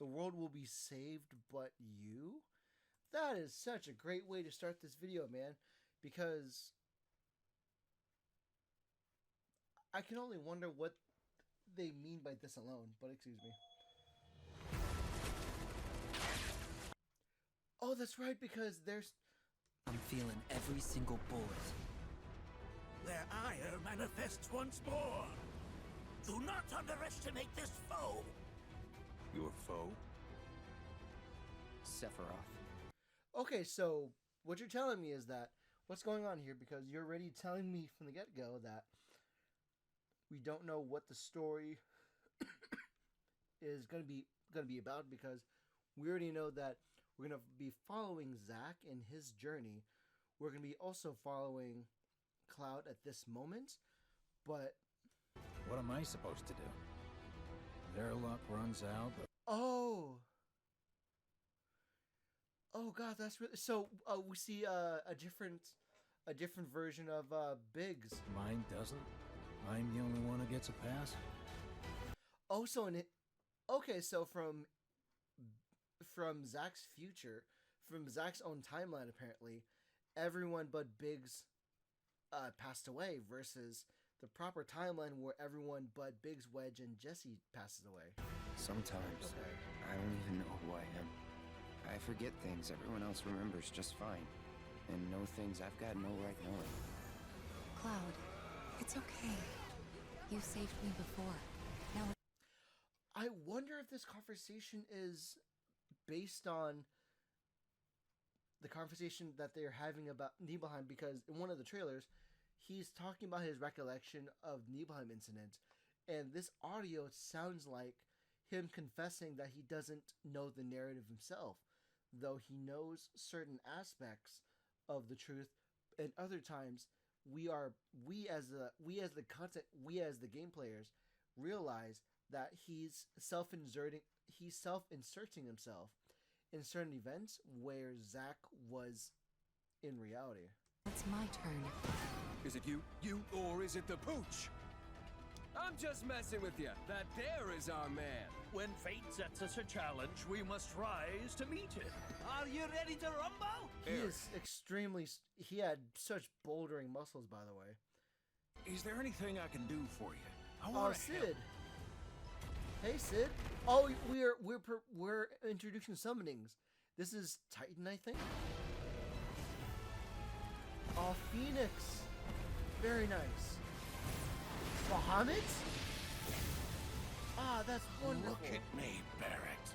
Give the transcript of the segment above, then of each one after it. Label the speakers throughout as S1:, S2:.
S1: The world will be saved but you. That is such a great way to start this video, man. Because I can only wonder what they mean by this alone. But excuse me. Oh, that's right, because there's...
S2: I'm feeling every single bullet.
S3: Their ire manifests once more. Do not underestimate this foe.
S4: Your foe?
S2: Sephiroth.
S1: Okay, so what you're telling me is that what's going on here, because you're already telling me from the get-go that we don't know what the story is going to be about, because we already know that we're going to be following Zack in his journey. We're going to be also following Cloud at this moment, but
S4: What am I supposed to do? Their luck runs out, but...
S1: oh god, that's really... So we see a different version of Biggs.
S4: Mine doesn't? I'm the only one who gets a pass?
S1: Oh, so in it... Okay, so from Zack's future, from Zack's own timeline, apparently, everyone but Biggs passed away, versus the proper timeline where everyone but Biggs, Wedge, and Jesse passes away.
S5: Sometimes
S1: Okay.
S5: I don't even know who I am. I forget things everyone else remembers just fine, and know things I've got no right knowing.
S6: Cloud, it's okay. You saved me before. Now
S1: I wonder if this conversation is based on the conversation that they're having about Nibelheim, because in one of the trailers, he's talking about his recollection of Nibelheim incident, and this audio sounds like him confessing that he doesn't know the narrative himself, though he knows certain aspects of the truth, and other times we as the game players realize that he's self-inserting himself in certain events where Zack was in reality.
S6: it's my turn.
S7: Is it you, or is it the pooch? I'm just messing with you. That there is our man.
S3: When fate sets us a challenge, we must rise to meet it. Are you ready to rumble?
S1: He had such bouldering muscles, by the way.
S4: Is there anything I can do for you? I
S1: Oh,
S4: want to
S1: Sid. Hey, Sid. Oh, we're introducing summonings. This is Titan, I think. Oh, Phoenix. Very nice. Bahamut? Ah, that's wonderful.
S3: Look at me, Barrett.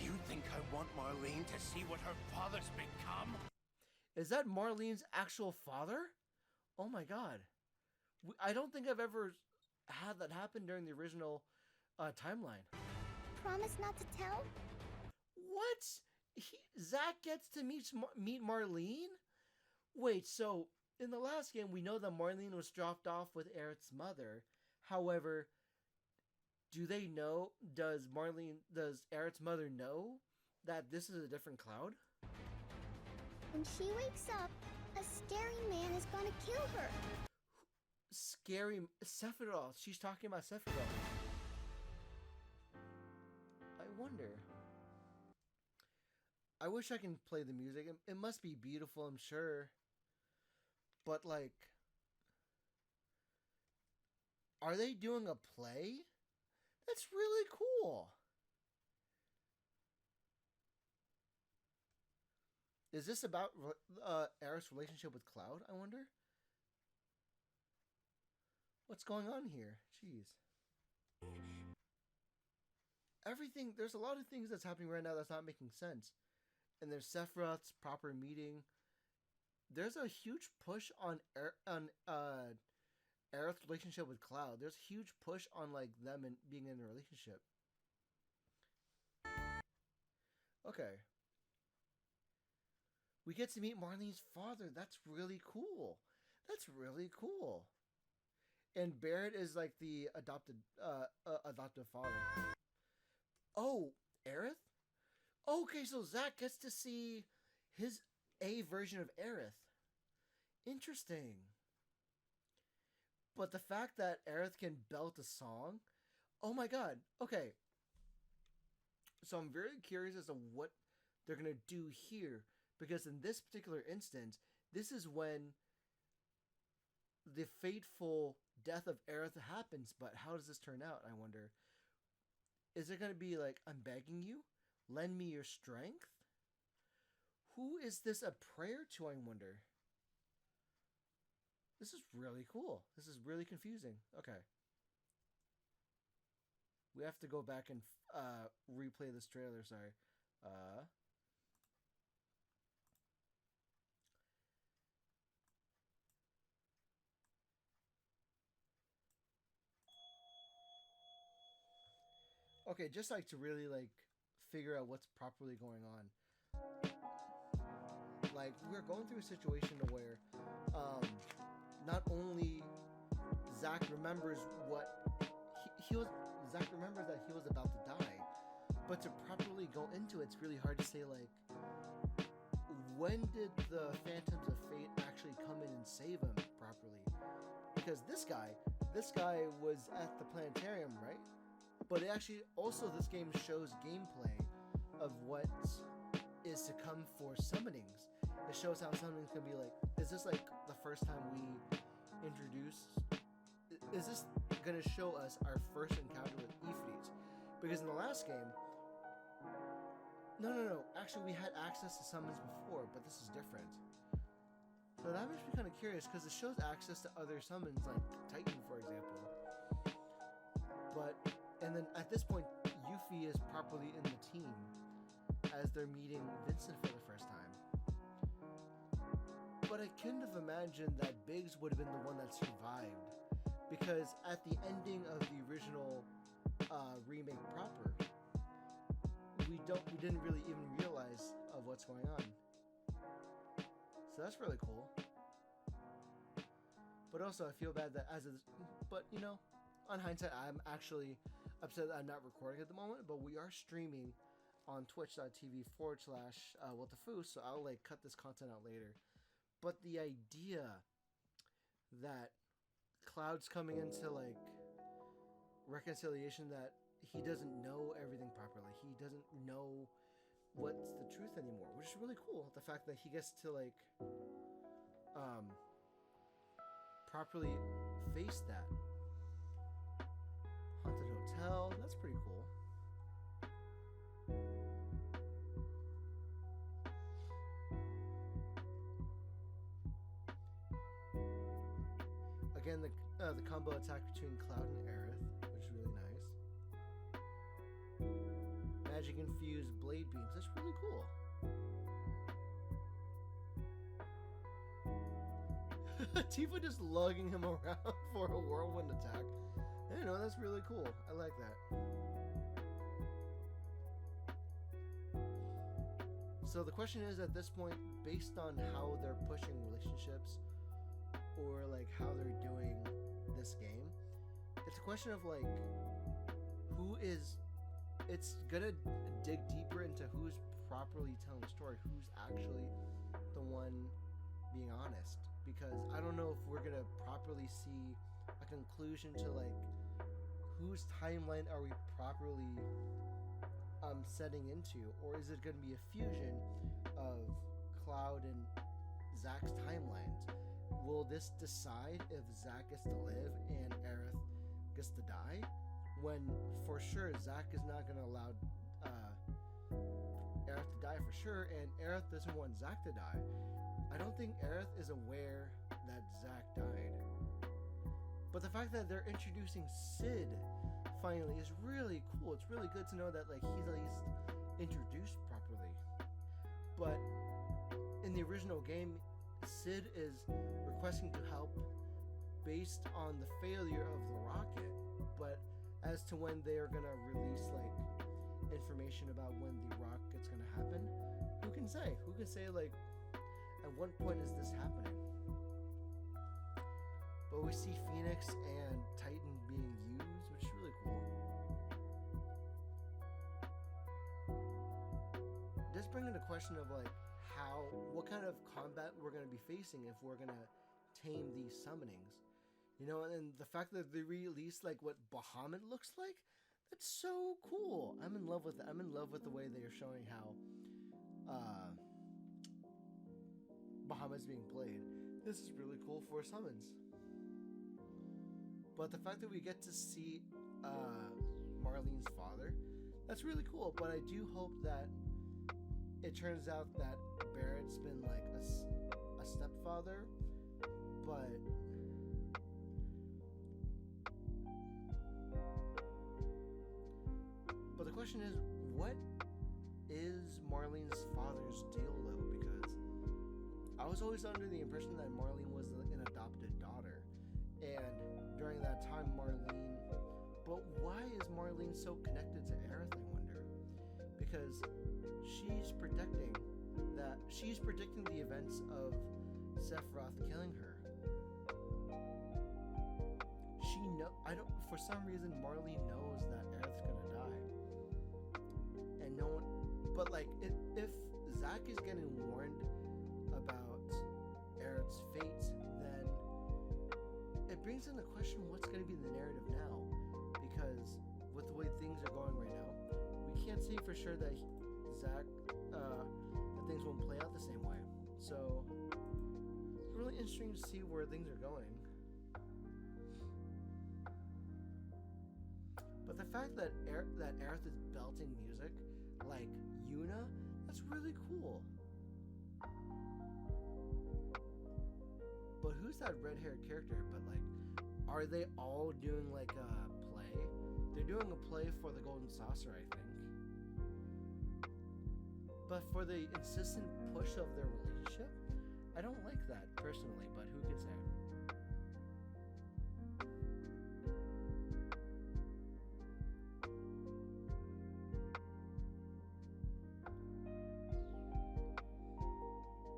S3: You think I want Marlene to see what her father's become?
S1: Is that Marlene's actual father? Oh my god. I don't think I've ever had that happen during the original timeline.
S8: Promise not to tell?
S1: What? Zack gets to meet Marlene? Wait, so in the last game, we know that Marlene was dropped off with Aerith's mother. However, do they know? Does Aerith's mother know that this is a different Cloud?
S8: When she wakes up, a scary man is gonna kill her.
S1: Scary Sephiroth. She's talking about Sephiroth. I wonder. I wish I can play the music. It must be beautiful, I'm sure. But like, are they doing a play? That's really cool. Is this about Aerith's relationship with Cloud, I wonder? What's going on here? Jeez. There's a lot of things that's happening right now that's not making sense. And there's Sephiroth's proper meeting. There's a huge push on Aerith's relationship with Cloud. There's a huge push on like them and being in a relationship. Okay. We get to meet Marlene's father. That's really cool. That's really cool. And Barrett is like the adopted father. Oh, Aerith? Okay, so Zack gets to see his A version of Aerith. Interesting. But the fact that Aerith can belt a song, oh my god. Okay. So I'm very curious as to what they're gonna do here, because in this particular instance, this is when the fateful death of Aerith happens. But how does this turn out? I wonder. Is it gonna be like, I'm begging you, lend me your strength? Who is this a prayer to? I wonder. This is really cool. This is really confusing. Okay. We have to go back and replay this trailer. Sorry. Okay, just like to really like figure out what's properly going on. Like, we're going through a situation where not only Zack remembers what he was. Zack remembers that he was about to die, but to properly go into it, it's really hard to say, like, when did the Phantoms of Fate actually come in and save him properly? Because this guy was at the planetarium, right? But it actually, also, this game shows gameplay of what is to come for summonings. It shows how summonings can be like, is this like the first time we introduce, is this going to show us our first encounter with Ifrits? Because in the last game, no, actually we had access to summons before, but this is different. So that makes me kind of curious, because it shows access to other summons, like Titan, for example. But, and then at this point, Yuffie is properly in the team, as they're meeting Vincent for the first time. But I couldn't have imagined that Biggs would have been the one that survived, because at the ending of the original remake proper, we didn't really even realize of what's going on. So that's really cool. But also, I feel bad that but you know, on hindsight, I'm actually upset that I'm not recording at the moment. But we are streaming on twitch.tv/Wtphu, so I'll like cut this content out later. But the idea that Cloud's coming into like reconciliation, that he doesn't know everything properly, he doesn't know what's the truth anymore, which is really cool. The fact that he gets to like properly face that. Haunted hotel, that's pretty cool. Again, the combo attack between Cloud and Aerith, which is really nice. Magic infused blade beams, that's really cool. Tifa just lugging him around for a whirlwind attack. You know, that's really cool. I like that. So the question is, at this point, based on how they're pushing relationships, or like how they're doing this game, it's a question of like, it's gonna dig deeper into who's properly telling the story, who's actually the one being honest. Because I don't know if we're gonna properly see a conclusion to like, whose timeline are we properly setting into, or is it gonna be a fusion of Cloud and Zack's timelines? Will this decide if Zack gets to live and Aerith gets to die? When for sure Zack is not going to allow Aerith to die for sure, and Aerith doesn't want Zack to die. I don't think Aerith is aware that Zack died. But the fact that they're introducing Sid finally is really cool. It's really good to know that like he's at least introduced properly. But in the original game, Sid is requesting to help based on the failure of the rocket, but as to when they are gonna release like information about when the rocket's gonna happen, who can say? Who can say like at what point is this happening? But we see Phoenix and Titan being used, which is really cool. It does bring into question of like what kind of combat we're going to be facing if we're going to tame these summonings. You know, and the fact that they released like what Bahamut looks like, That's so cool. I'm in love with it. I'm in love with the way they are showing how Bahamut's being played. This is really cool for summons. But the fact that we get to see Marlene's father, that's really cool. But I do hope that it turns out that Barrett's been like a stepfather, but the question is, what is Marlene's father's deal though? Because I was always under the impression that Marlene was an adopted daughter, and during that time but why is Marlene so connected to Aerith, I wonder? Because she's predicting the events of Sephiroth killing her. For some reason Marlene knows that Aerith's gonna die. And no one, but like, if Zack is getting warned about Aerith's fate, then it brings into question what's going to be the narrative now, because with the way things are going right now, we can't say for sure that Zack, that things won't play out the same way. So it's really interesting to see where things are going. But the fact that Aerith is belting music like Yuna, that's really cool. But who's that red-haired character? But like, are they all doing like a play? They're doing a play for the Golden Saucer, I think. But for the insistent push of their relationship, I don't like that personally, but who can say?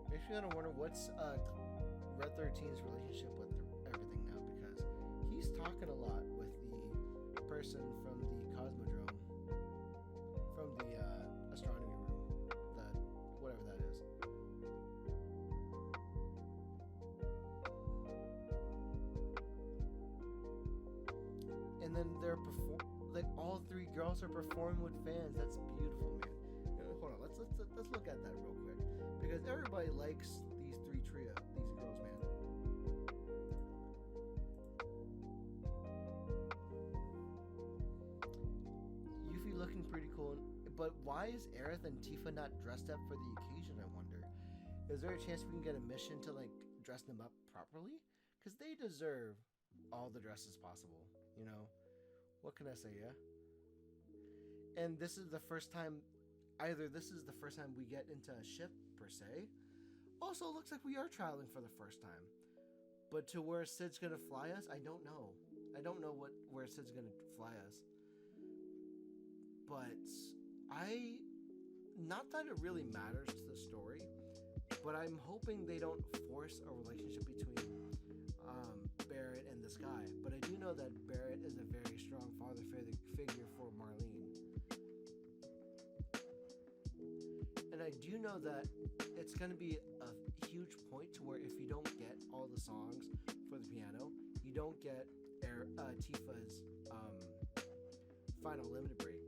S1: Makes me gonna wonder what's Red 13's relationship with everything now, because he's talking a lot with the person from the Cosmodrome, from the astronomy room, whatever that is. And then they're like all three girls are performing with fans. That's beautiful, man. Hold on, let's look at that real quick, because everybody likes these these girls, man. Yuffie looking pretty cool, but why is Aerith and Tifa not dressed up for the occasion, I wonder? Is there a chance we can get a mission to like dress them up properly? Because they deserve all the dresses possible, you know? What can I say, yeah? And this is the first time, we get into a ship, per se. Also, it looks like we are traveling for the first time. But to where Cid's gonna fly us, I don't know. I don't know where Cid's gonna fly us. But not that it really matters to the story, but I'm hoping they don't force a relationship between Barrett and this guy. But I do know that Barrett is a very strong father figure for Marlene. And I do know that it's going to be a huge point to where if you don't get all the songs for the piano, you don't get Tifa's final limited break.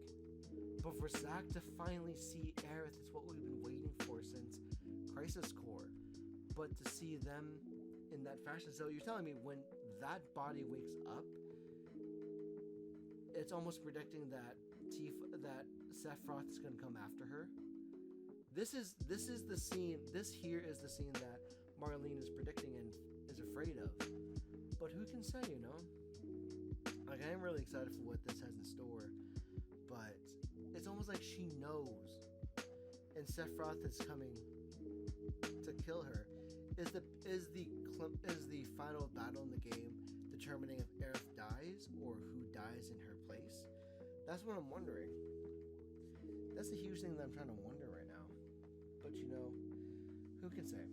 S1: But for Zack to finally see Aerith, it's what we've been waiting for since Crisis Core. But to see them in that fashion, so you're telling me when that body wakes up, it's almost predicting that Sephiroth is going to come after her. This is the scene. This here is the scene that Marlene is predicting and is afraid of. But who can say, you know? Like, I am really excited for what this has in store. But it's almost like she knows, and Sephiroth is coming to kill her. Is the final battle in the game determining if Aerith dies or who dies in her place? That's what I'm wondering. That's a huge thing that I'm trying to wonder right now. But you know, who can say?